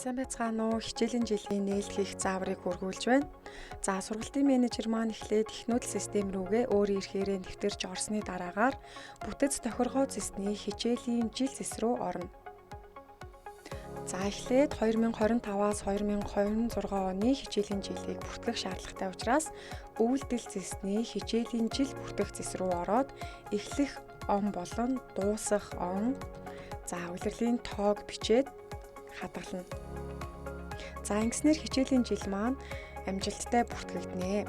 Сайн байцгаана уу? Хичээлийн жилийн нээлт хийх зааврыг хүргүүлж байна. За сургалтын менежер маань эхлээд их нүүдэл систем рүүгээ өөрийн эрхээрээ нэвтэрч орсны дараагаар бүтэц тохиргоо зэсний хичээлийн жил зэс рүү орно. За эхлээд 2025-аас 2026 оны хичээлийн жилийг бүртгэх шаардлагатай учраас үйлдэл зэсний хичээлийн жил бүртгэх зэс рүү ороод эхлэх он болон дуусах он, за улирлын тоог бичээд хадгална. За ингэснээр хичээлийн жил маань амжилттай бүртгэгдэнэ.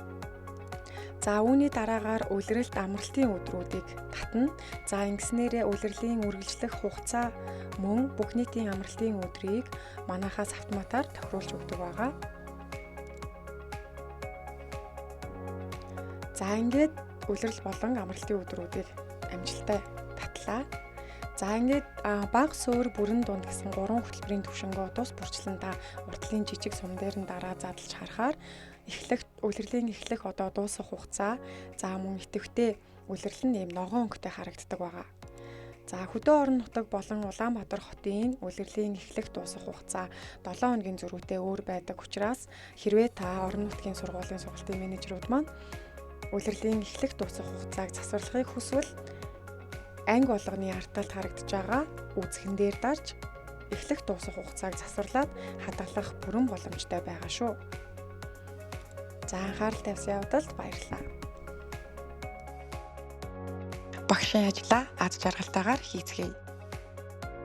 За үүний дараагаар улиралд амралтын өдрүүдийг татна. За ингэснээр улирлын үргэлжлэх хугацаа мөн бүх нийтийн амралтын өдрийг манайхаас автоматар тохируулж өгдөг байгаа. За ингээд улирал болон амралтын өдрүүдийг амжилттай татлаа. За ингээд бага суур бүрэн дунд гэсэн 3 хөтөлбөрийн түвшингөө тус бүрчлэн та уртлын жижиг сум дээр нь дараа задлж харахаар улирлын эхлэх одоо дуусах хугацаа, за мөн идэвхтэй улирал нь ийм ногоон өнгөтэй харагддаг байгаа. За хөдөө орон нутаг болон Улаанбаатар хотын улирлын эхлэх дуусах хугацаа 7 хоногийн зөрүүтэй өөр байдаг учраас хэрвээ та орон нутгийн сургуулийн сургалтын менежерүүд маань улирлын эхлэх дуусах хугацааг засварлахыг хүсвэл анги болгоны арталт харагдаж байгаа үзхэн дээр дарж эхлэх дуусах хугацааг засварлаад хадгалах бүрэн боломжтой байгаа шүү. За анхаарал тавьсан явдалд баярлалаа. Багшийн ажлаа аз жаргалтайгаар хийцгээе.